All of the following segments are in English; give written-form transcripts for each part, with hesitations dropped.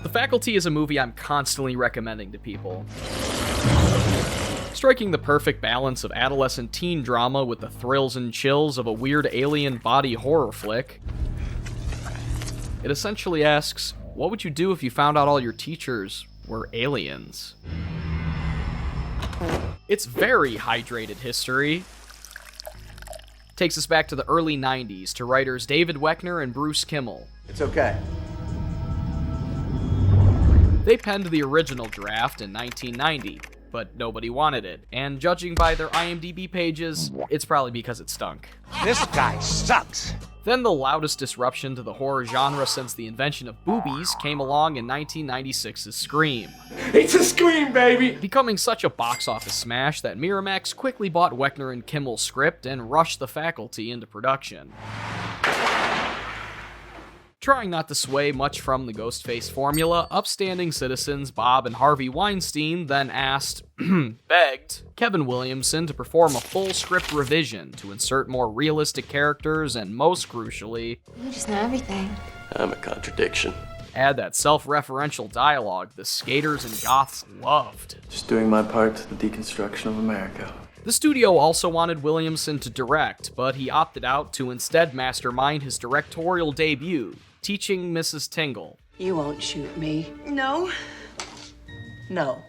The Faculty is a movie I'm constantly recommending to people. Striking the perfect balance of adolescent teen drama with the thrills and chills of a weird alien body horror flick. It essentially asks, what would you do if you found out all your teachers were aliens? It's very hydrated history. Takes us back to the early 90s to writers David Weckner and Bruce Kimmel. It's okay. They penned the original draft in 1990, but nobody wanted it, and judging by their IMDb pages, it's probably because it stunk. This guy sucks. Then the loudest disruption to the horror genre since the invention of boobies came along in 1996's Scream. It's a Scream, baby! Becoming such a box office smash that Miramax quickly bought Weckner and Kimmel's script and rushed The Faculty into production. Trying not to sway much from the Ghostface formula, upstanding citizens Bob and Harvey Weinstein then begged Kevin Williamson to perform a full script revision to insert more realistic characters and, most crucially, You just know everything. I'm a contradiction. add that self-referential dialogue the skaters and goths loved. Just doing my part to the deconstruction of America. The studio also wanted Williamson to direct, but he opted out to instead mastermind his directorial debut, teaching Mrs. Tingle. You won't shoot me. No. No.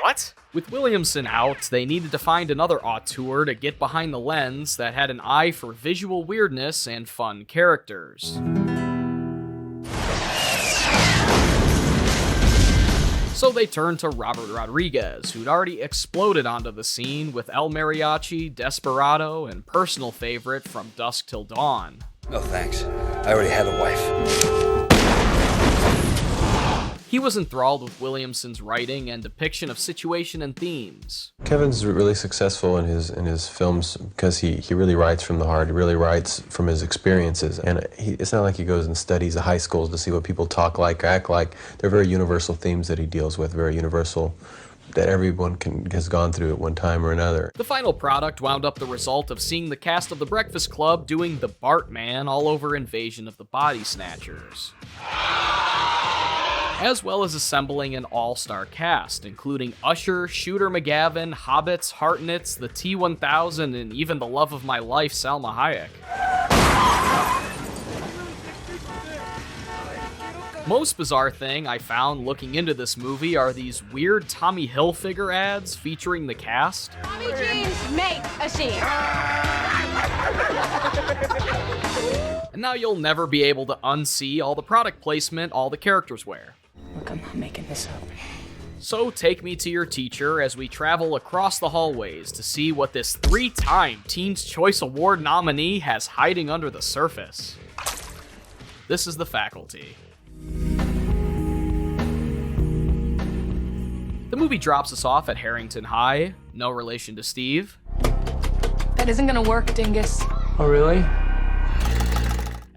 What? With Williamson out, they needed to find another auteur to get behind the lens that had an eye for visual weirdness and fun characters. So they turned to Robert Rodriguez, who'd already exploded onto the scene with El Mariachi, Desperado, and personal favorite From Dusk Till Dawn. No thanks. I already had a wife. He was enthralled with Williamson's writing and depiction of situation and themes. Kevin's really successful in his films because he really writes from the heart. He really writes from his experiences. And it's not like he goes and studies the high schools to see what people talk like, act like. They're very universal themes that he deals with, very universal, that everyone has gone through at one time or another. The final product wound up the result of seeing the cast of The Breakfast Club doing the Bartman all over Invasion of the Body Snatchers, as well as assembling an all-star cast, including Usher, Shooter McGavin, Hobbits, Hartnett, the T-1000, and even the love of my life, Salma Hayek. Most bizarre thing I found looking into this movie are these weird Tommy Hilfiger ads featuring the cast. Tommy jeans make a scene. And now you'll never be able to unsee all the product placement all the characters wear. Look, I'm not making this up. So take me to your teacher as we travel across the hallways to see what this 3-time Teen's Choice Award nominee has hiding under the surface. This is The Faculty. The movie drops us off at Harrington High, no relation to Steve. That isn't gonna work, dingus. Oh, really?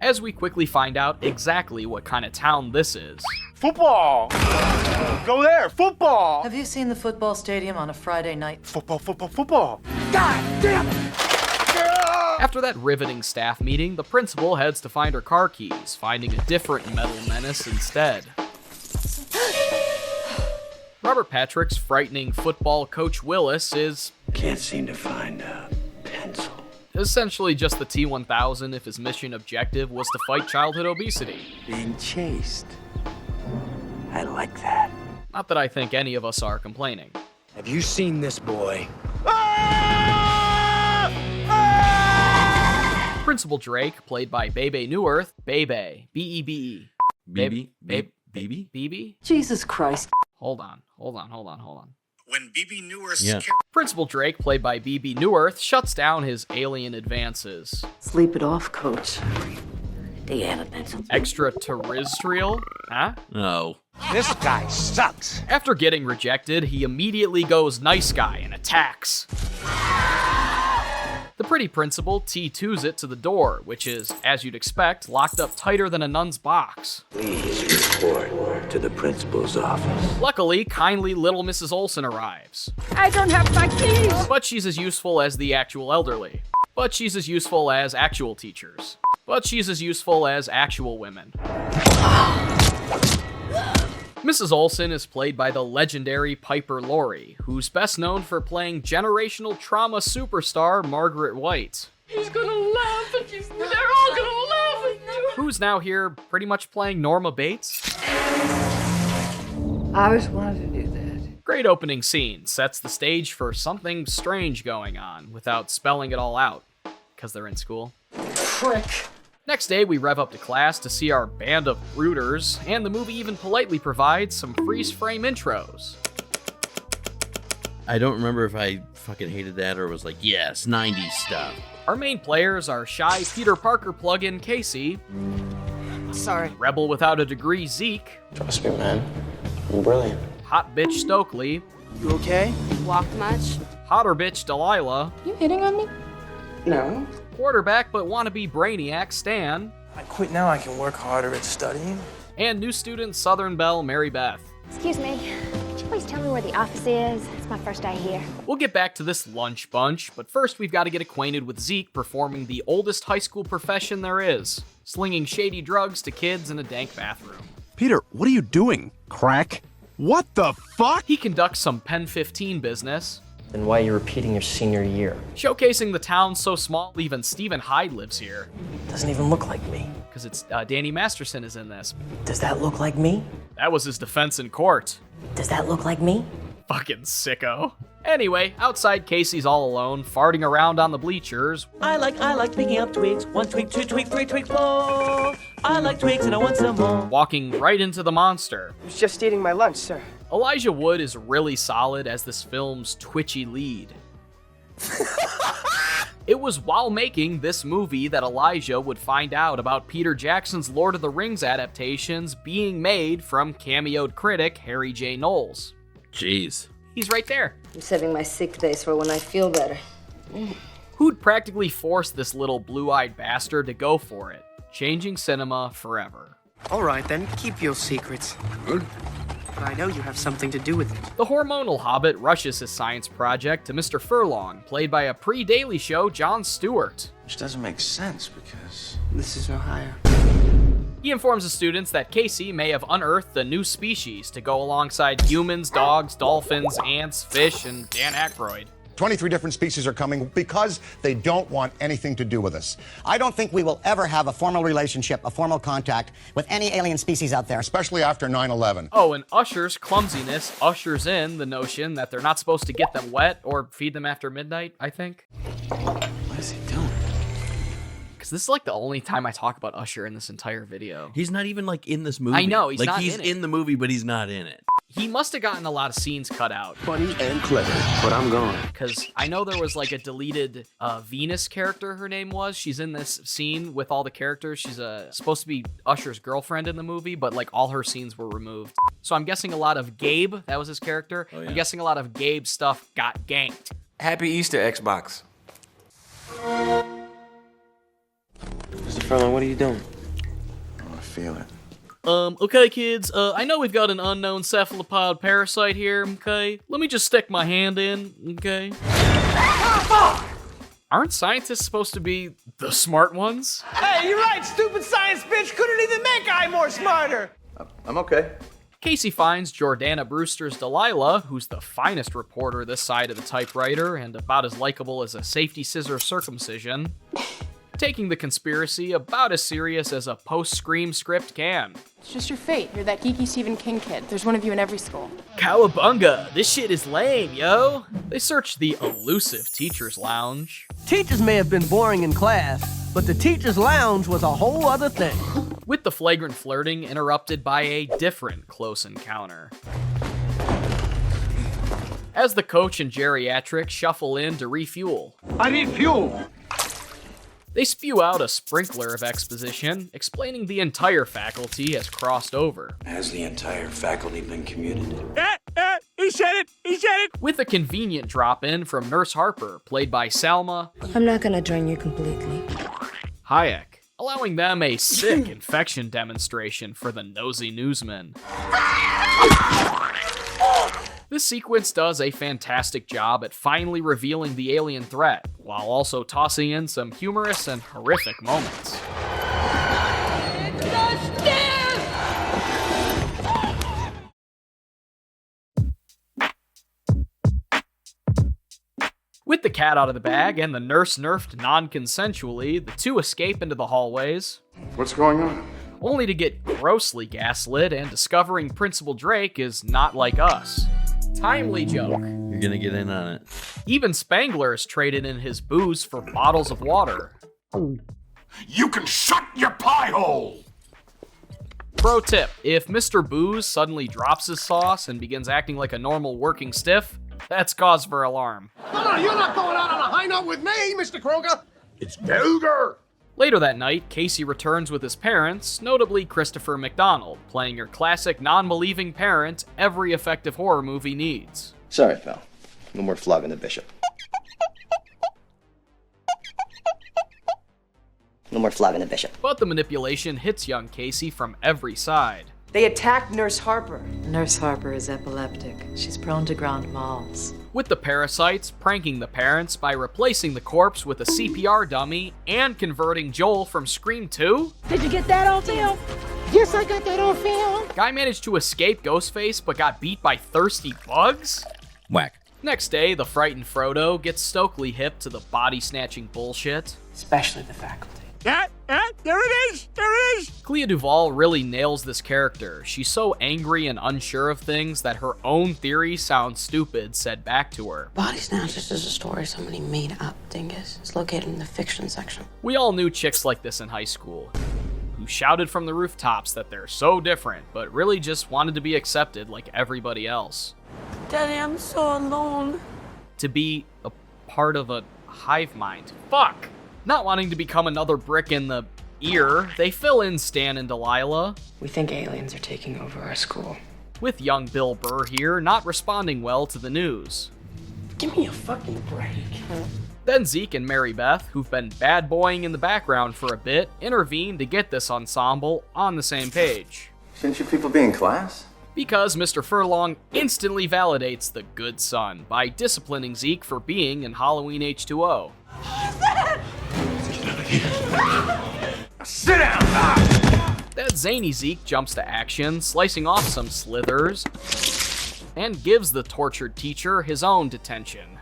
As we quickly find out exactly what kind of town this is. Football! Go there, football! Have you seen the football stadium on a Friday night? Football! God damn it! After that riveting staff meeting, the principal heads to find her car keys, finding a different metal menace instead. Robert Patrick's frightening football coach Willis is Can't seem to find a pencil. essentially just the T-1000 if his mission objective was to fight childhood obesity. Being chased. I like that. Not that I think any of us are complaining. Have you seen this boy? Principal Drake, played by Bebe Neuwirth, Bebe, B-E-B-E. Bebe? Bebe? Jesus Christ. Hold on. When Bebe Neuwirth's Principal Drake, played by Bebe Neuwirth, shuts down his alien advances. Sleep it off, coach. Do you have a pencil? Extraterrestrial? Huh? No. This guy sucks. After getting rejected, he immediately goes nice guy and attacks. The pretty principal T2s it to the door, which is, as you'd expect, locked up tighter than a nun's box. Please report to the principal's office. Luckily, kindly little Mrs. Olsen arrives. I don't have my keys. But she's as useful as the actual elderly. But she's as useful as actual teachers. But she's as useful as actual women. Mrs. Olsen is played by the legendary Piper Laurie, who's best known for playing generational trauma superstar Margaret White. He's gonna laugh at you. They're all gonna laugh at you. Who's now here pretty much playing Norma Bates. I always wanted to do that. Great opening scene, sets the stage for something strange going on without spelling it all out, because they're in school. Prick. Next day, we rev up to class to see our band of brooders, and the movie even politely provides some freeze-frame intros. I don't remember if I fucking hated that or was like, yes, 90s stuff. Our main players are shy Peter Parker plug-in Casey. Sorry. Rebel without a degree Zeke. Trust me, man. I'm brilliant. Hot bitch Stokely. You okay? Walked much? Hotter bitch Delilah. You hitting on me? No. Quarterback but wannabe brainiac Stan. I quit now. I can work harder at studying. And new student Southern Belle Mary Beth. Excuse me. Could you please tell me where the office is? It's my first day here. We'll get back to this lunch bunch, but first we've got to get acquainted with Zeke performing the oldest high school profession there is, slinging shady drugs to kids in a dank bathroom. Peter, what are you doing? Crack? What the fuck? He conducts some Pen 15 business. Then why are you repeating your senior year? Showcasing the town so small, even Stephen Hyde lives here. Doesn't even look like me. Because it's Danny Masterson is in this. Does that look like me? That was his defense in court. Does that look like me? Fucking sicko. Anyway, outside Casey's all alone, farting around on the bleachers. I like picking up twigs. 1 twig, 2 twig, 3 twig, 4. I like twigs and I want some more. Walking right into the monster. I was just eating my lunch, sir. Elijah Wood is really solid as this film's twitchy lead. It was while making this movie that Elijah would find out about Peter Jackson's Lord of the Rings adaptations being made from cameoed critic Harry J. Knowles. Jeez. He's right there. I'm saving my sick days for when I feel better. Who'd practically forced this little blue-eyed bastard to go for it, changing cinema forever. All right, then, keep your secrets. I know you have something to do with it. The hormonal hobbit rushes his science project to Mr. Furlong, played by a pre-Daily Show Jon Stewart. Which doesn't make sense because this is Ohio. He informs the students that Casey may have unearthed a new species to go alongside humans, dogs, dolphins, ants, fish, and Dan Aykroyd. 23 different species are coming because they don't want anything to do with us. I don't think we will ever have a formal relationship, a formal contact with any alien species out there. Especially after 9/11. Oh, and Usher's clumsiness ushers in the notion that they're not supposed to get them wet or feed them after midnight, I think. What is he doing? Because this is like the only time I talk about Usher in this entire video. He's not even like in this movie. I know, he's like, not he's in it. in the movie, but he's not in it. He must have gotten a lot of scenes cut out. Funny and clever, but I'm gone. Because I know there was like a deleted Venus character, her name was. She's in this scene with all the characters. She's supposed to be Usher's girlfriend in the movie, but like all her scenes were removed. So I'm guessing a lot of Gabe, that was his character. Oh, yeah. I'm guessing a lot of Gabe stuff got ganked. Happy Easter, Xbox. Mr. Furlong, what are you doing? I feel it. Okay, kids, I know we've got an unknown cephalopod parasite here, okay? Let me just stick my hand in, okay? Aren't scientists supposed to be the smart ones? Hey, you're right, stupid science bitch couldn't even make I more smarter. I'm okay. Casey finds Jordana Brewster's Delilah, who's the finest reporter this side of the typewriter and about as likable as a safety scissor circumcision, taking the conspiracy about as serious as a post-Scream script can. It's just your fate. You're that geeky Stephen King kid. There's one of you in every school. Cowabunga, this shit is lame, yo. They search the elusive teacher's lounge. Teachers may have been boring in class, but the teacher's lounge was a whole other thing. With the flagrant flirting interrupted by a different close encounter. As the coach and geriatric shuffle in to refuel. I need fuel. They spew out a sprinkler of exposition, explaining the entire faculty has crossed over. Has the entire faculty been commuted? He said it! He said it! With a convenient drop-in from Nurse Harper, played by Salma I'm not gonna join you completely. Hayek, allowing them a sick infection demonstration for the nosy newsmen. This sequence does a fantastic job at finally revealing the alien threat, while also tossing in some humorous and horrific moments. With the cat out of the bag and the nurse nerfed non-consensually, the two escape into the hallways. What's going on? Only to get grossly gaslit and discovering Principal Drake is not like us. Timely joke. You're gonna get in on it. Even Spangler's traded in his booze for bottles of water. You can shut your pie hole! Pro tip, if Mr. Booze suddenly drops his sauce and begins acting like a normal working stiff, that's cause for alarm. No, you're not going out on a high note with me, Mr. Kruger! It's Kruger! Later that night, Casey returns with his parents, notably Christopher McDonald, playing your classic non-believing parent every effective horror movie needs. Sorry, pal. No more flogging the bishop. No more flogging the bishop. But the manipulation hits young Casey from every side. They attacked Nurse Harper. Nurse Harper is epileptic. She's prone to grand malls. With the parasites pranking the parents by replacing the corpse with a CPR dummy and converting Joel from Scream 2? Did you get that on film? Yes, I got that on film. Guy managed to escape Ghostface but got beat by thirsty bugs? Whack. Next day, the frightened Frodo gets Stokely hip to the body-snatching bullshit. Especially the faculty. There it is! There it is! Clea DuVall really nails this character. She's so angry and unsure of things that her own theory sounds stupid said back to her. Body Snatchers is a story somebody made up, dingus. It's located in the fiction section. We all knew chicks like this in high school, who shouted from the rooftops that they're so different, but really just wanted to be accepted like everybody else. Daddy, I'm so alone. To be a part of a hive mind. Fuck! Not wanting to become another brick in the ear, they fill in Stan and Delilah. We think aliens are taking over our school. With young Bill Burr here not responding well to the news. Give me a fucking break. Then Zeke and Mary Beth, who've been bad boying in the background for a bit, intervene to get this ensemble on the same page. Shouldn't you people be in class? Because Mr. Furlong instantly validates the good son by disciplining Zeke for being in Halloween H2O. Sit down! That zany Zeke jumps to action, slicing off some slithers, and gives the tortured teacher his own detention.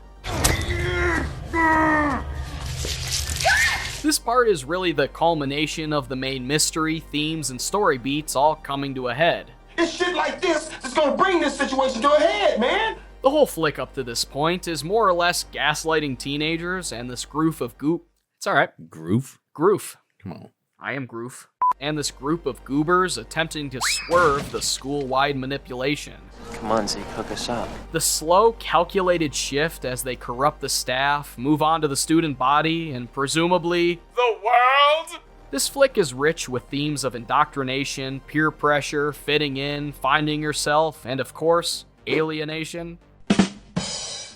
This part is really the culmination of the main mystery, themes, and story beats all coming to a head. It's shit like this that's gonna bring this situation to a head, man! The whole flick up to this point is more or less gaslighting teenagers and this group of It's alright. Groof? Groof. Come on. I am Groof. And this group of goobers attempting to swerve the school-wide manipulation. Come on, Zeke, hook us up. The slow, calculated shift as they corrupt the staff, move on to the student body, and presumably the world. This flick is rich with themes of indoctrination, peer pressure, fitting in, finding yourself, and of course, alienation.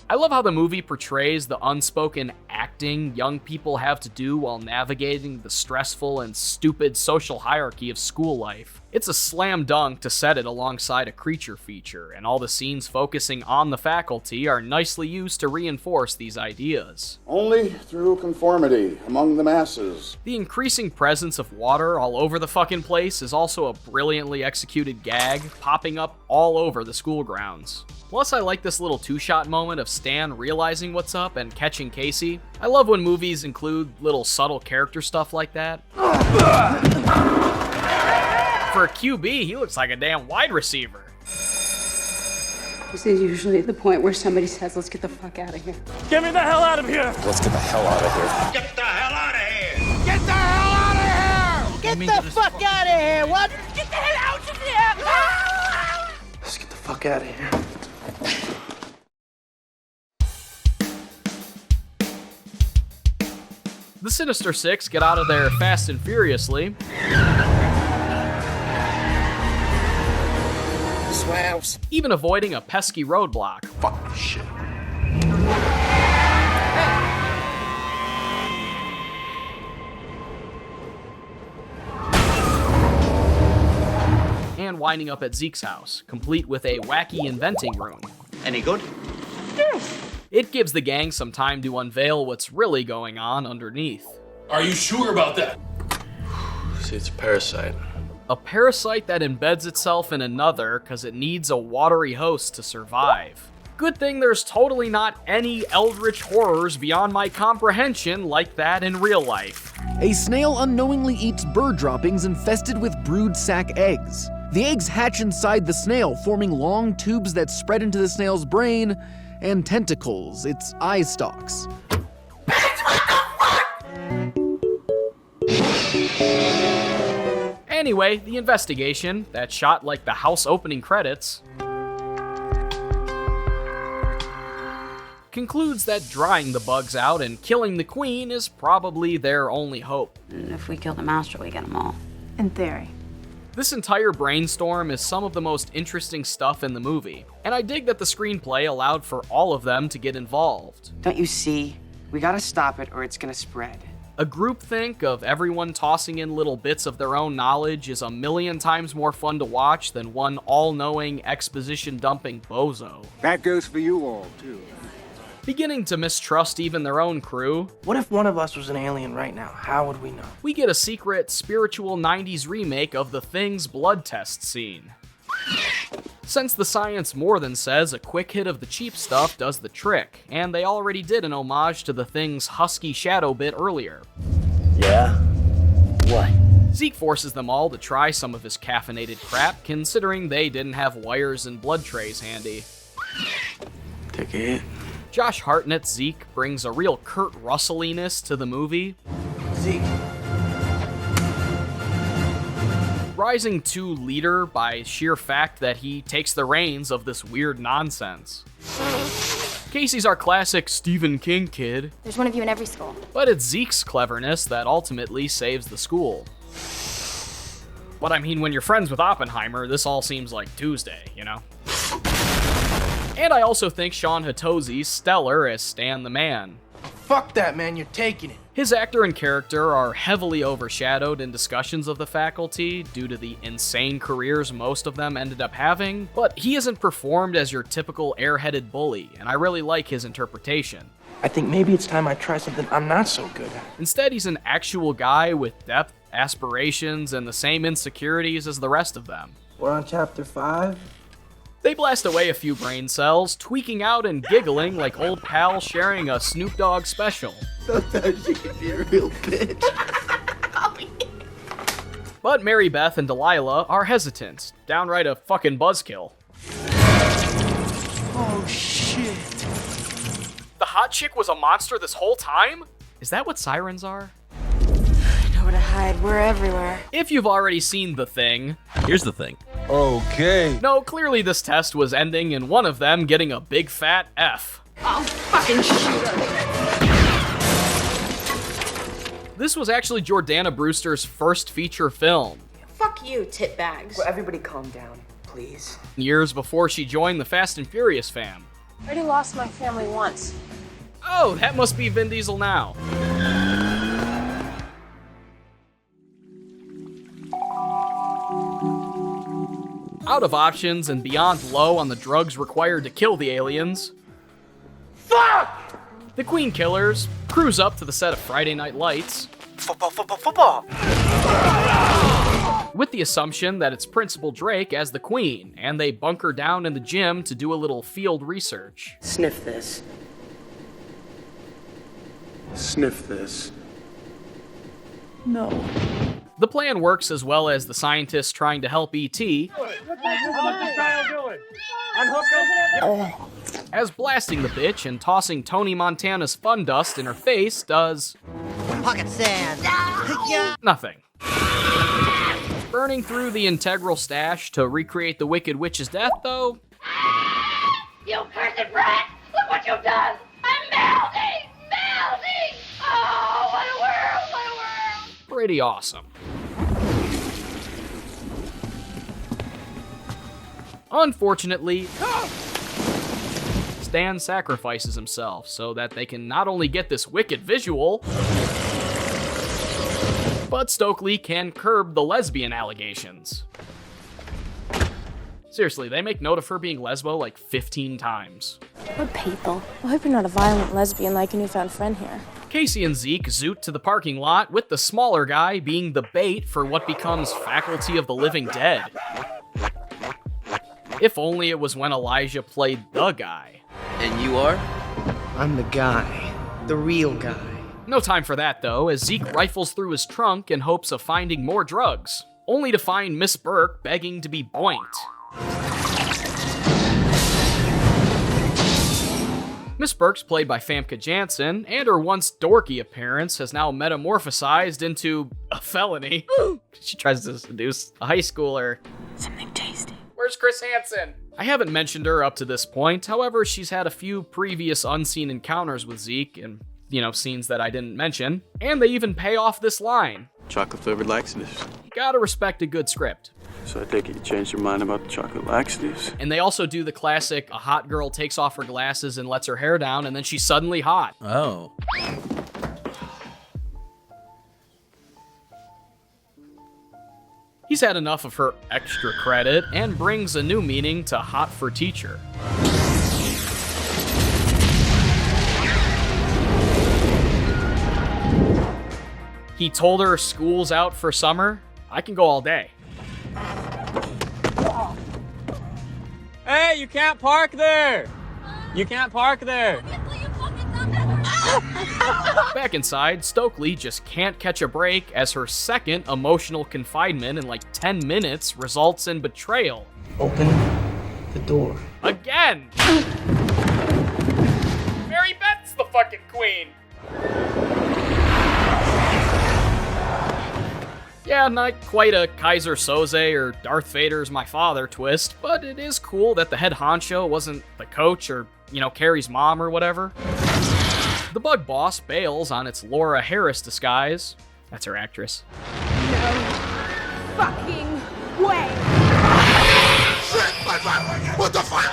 I love how the movie portrays the unspoken acting young people have to do while navigating the stressful and stupid social hierarchy of school life. It's a slam dunk to set it alongside a creature feature, and all the scenes focusing on the faculty are nicely used to reinforce these ideas. Only through conformity among the masses. The increasing presence of water all over the fucking place is also a brilliantly executed gag, popping up all over the school grounds. Plus, I like this little two-shot moment of Stan realizing what's up and catching Casey. I love when movies include little subtle character stuff like that. For a QB, he looks like a damn wide receiver. This is usually the point where somebody says, let's get the fuck out of here. Get me the hell out of here! Let's get the hell out of here. Get the hell out of here! Get the hell out of here! Get the fuck out of here! What? Get the hell out of here! Let's get the fuck out of here. The Sinister Six get out of there fast and furiously. Swabs. Even avoiding a pesky roadblock. Fuck this shit. And winding up at Zeke's house, complete with a wacky inventing room. Any good? Yes. It gives the gang some time to unveil what's really going on underneath. Are you sure about that? See, it's a parasite. A parasite that embeds itself in another because it needs a watery host to survive. Good thing there's totally not any eldritch horrors beyond my comprehension like that in real life. A snail unknowingly eats bird droppings infested with brood sac eggs. The eggs hatch inside the snail, forming long tubes that spread into the snail's brain and tentacles, its eye stalks. Anyway, the investigation, that shot like the house opening credits, concludes that drying the bugs out and killing the queen is probably their only hope. And if we kill the master, we get them all. In theory. This entire brainstorm is some of the most interesting stuff in the movie, and I dig that the screenplay allowed for all of them to get involved. Don't you see? We gotta stop it or it's gonna spread. A groupthink of everyone tossing in little bits of their own knowledge is a million times more fun to watch than one all-knowing, exposition-dumping bozo. That goes for you all, too. Beginning to mistrust even their own crew. What if one of us was an alien right now? How would we know? We get a secret, spiritual 90s remake of The Thing's blood test scene. Since the science more than says a quick hit of the cheap stuff does the trick, and they already did an homage to The Thing's husky shadow bit earlier. Yeah? What? Zeke forces them all to try some of his caffeinated crap, considering they didn't have wires and blood trays handy. Take a hit. Josh Hartnett's Zeke brings a real Kurt Russelliness to the movie. Zeke. Rising to leader by sheer fact that he takes the reins of this weird nonsense. Casey's our classic Stephen King kid. There's one of you in every school. But it's Zeke's cleverness that ultimately saves the school. But I mean, when you're friends with Oppenheimer, this all seems like Tuesday, you know? And I also think Shawn Hatosy's stellar as Stan the Man. Fuck that, man, you're taking it. His actor and character are heavily overshadowed in discussions of the faculty due to the insane careers most of them ended up having, but he isn't performed as your typical airheaded bully, and I really like his interpretation. I think maybe it's time I try something I'm not so good at. Instead, he's an actual guy with depth, aspirations, and the same insecurities as the rest of them. We're on chapter 5. They blast away a few brain cells, tweaking out and giggling like old pals sharing a Snoop Dogg special. Sometimes she can be a real bitch. But Mary Beth and Delilah are hesitant, downright a fucking buzzkill. Oh shit. The hot chick was a monster this whole time? Is that what sirens are? I know where to hide. We're everywhere. If you've already seen The Thing... Here's the thing. Okay. No, clearly this test was ending in one of them getting a big fat F. I'll fucking shoot her. This was actually Jordana Brewster's first feature film. Fuck you, tit bags. Well, everybody calm down, please. Years before she joined the Fast and Furious fam. I already lost my family once. Oh, that must be Vin Diesel now. Out of options and beyond low on the drugs required to kill the aliens, Fuck! The Queen Killers cruise up to the set of Friday Night Lights. Football. With the assumption that it's Principal Drake as the Queen, and they bunker down in the gym to do a little field research. Sniff this. Sniff this. No. The plan works as well as the scientists trying to help E.T. How's the child doing? Unhook him? As blasting the bitch and tossing Tony Montana's fun dust in her face does... Pocket sand. nothing. Burning through the integral stash to recreate the Wicked Witch's death, though... You cursed brat! Look what you've done! I'm melting! Melting! Oh, what a world! What a world! Pretty awesome. Unfortunately, Stan sacrifices himself so that they can not only get this wicked visual, but Stokely can curb the lesbian allegations. Seriously, they make note of her being lesbo like 15 times. We're people. I hope you're not a violent lesbian like a newfound friend here. Casey and Zeke zoot to the parking lot, with the smaller guy being the bait for what becomes Faculty of the Living Dead. If only it was when Elijah played the guy. And you are? I'm the guy. The real guy. No time for that, though, as Zeke rifles through his trunk in hopes of finding more drugs, only to find Miss Burke begging to be boinked. Miss Burke's played by Famke Janssen, and her once dorky appearance has now metamorphosized into a felony. She tries to seduce a high schooler. Something tasty. Where's Chris Hansen? I haven't mentioned her up to this point, however, she's had a few previous unseen encounters with Zeke, and, scenes that I didn't mention, and they even pay off this line. Chocolate-flavored laxatives. You gotta respect a good script. So I take it you changed your mind about the chocolate laxatives? And they also do the classic, a hot girl takes off her glasses and lets her hair down, and then she's suddenly hot. Oh. He's had enough of her extra credit and brings a new meaning to hot for teacher. He told her school's out for summer. I can go all day. Hey, you can't park there! You can't park there! Back inside, Stokely just can't catch a break as her second emotional confinement in like 10 minutes results in betrayal. Open the door. Again! Mary Beth's the fucking queen! Yeah, not quite a Kaiser Soze or Darth Vader's my father twist, but it is cool that the head honcho wasn't the coach or, Carrie's mom or whatever. The bug boss bails on its Laura Harris disguise. That's her actress. No fucking way! What the fuck?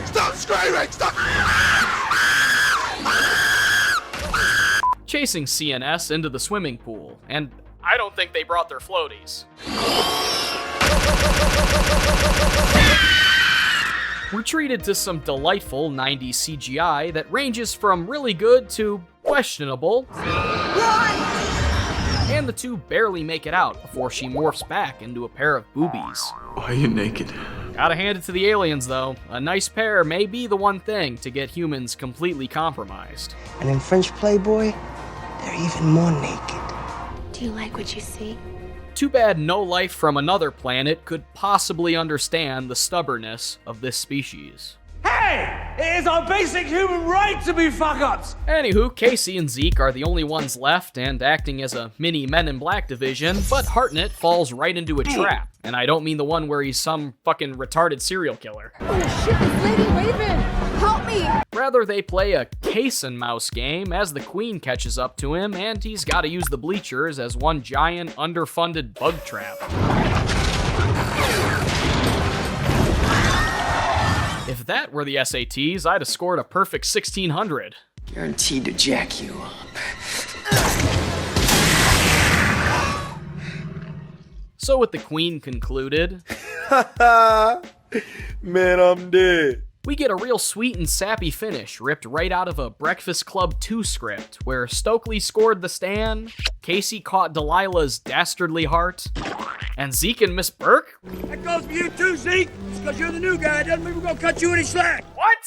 Stop screaming! Stop! Chasing CNS into the swimming pool, and I don't think they brought their floaties. We're treated to some delightful 90s CGI that ranges from really good to questionable. And the two barely make it out before she morphs back into a pair of boobies. Why are you naked? Gotta hand it to the aliens, though. A nice pair may be the one thing to get humans completely compromised. And in French Playboy, they're even more naked. Do you like what you see? Too bad no life from another planet could possibly understand the stubbornness of this species. Hey! It is our basic human right to be fuck-ups! Anywho, Casey and Zeke are the only ones left and acting as a mini Men in Black division, but Hartnett falls right into a trap. And I don't mean the one where he's some fucking retarded serial killer. Oh shit, this Lady Raven! Help me! Rather, they play a case and mouse game as the queen catches up to him, and he's gotta use the bleachers as one giant underfunded bug trap. If that were the SATs, I'd have scored a perfect 1600. Guaranteed to jack you up. So with the queen concluded, Man, I'm dead. we get a real sweet and sappy finish ripped right out of a Breakfast Club 2 script, where Stokely scored the stand, Casey caught Delilah's dastardly heart, and Zeke and Miss Burke? That goes for you too, Zeke! Just because you're the new guy doesn't mean we're gonna cut you any slack! What?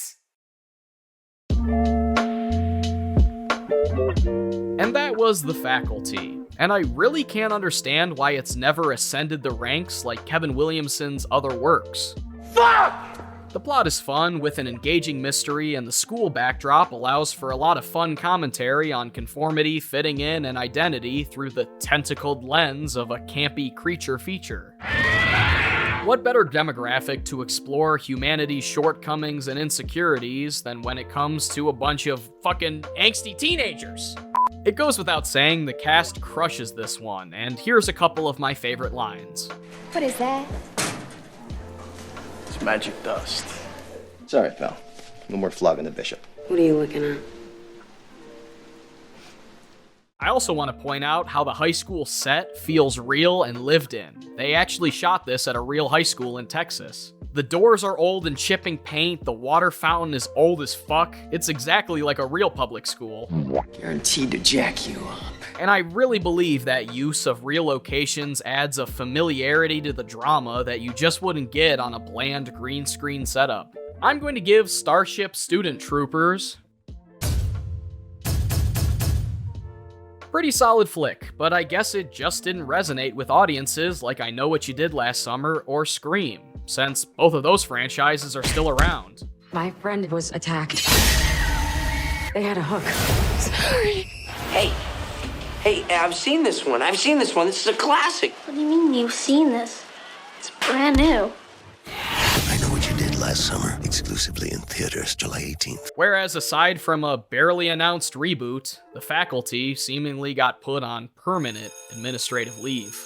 And that was The Faculty. And I really can't understand why it's never ascended the ranks like Kevin Williamson's other works. Fuck! The plot is fun, with an engaging mystery, and the school backdrop allows for a lot of fun commentary on conformity, fitting in, and identity through the tentacled lens of a campy creature feature. What better demographic to explore humanity's shortcomings and insecurities than when it comes to a bunch of fucking angsty teenagers? It goes without saying the cast crushes this one, and here's a couple of my favorite lines. What is that? It's magic dust. Sorry, pal. No more flogging the bishop. What are you looking at? I also want to point out how the high school set feels real and lived in. They actually shot this at a real high school in Texas. The doors are old and chipping paint, the water fountain is old as fuck. It's exactly like a real public school. Guaranteed to jack you up. And I really believe that use of real locations adds a familiarity to the drama that you just wouldn't get on a bland green screen setup. I'm going to give Starship Student Troopers pretty solid flick, but I guess it just didn't resonate with audiences like I Know What You Did Last Summer or Scream, since both of those franchises are still around. My friend was attacked. They had a hook. Sorry. Hey, I've seen this one. This is a classic. What do you mean you've seen this? It's brand new. I Know What You Did Last Summer, exclusively in theaters July 18th. Whereas aside from a barely announced reboot, the faculty seemingly got put on permanent administrative leave.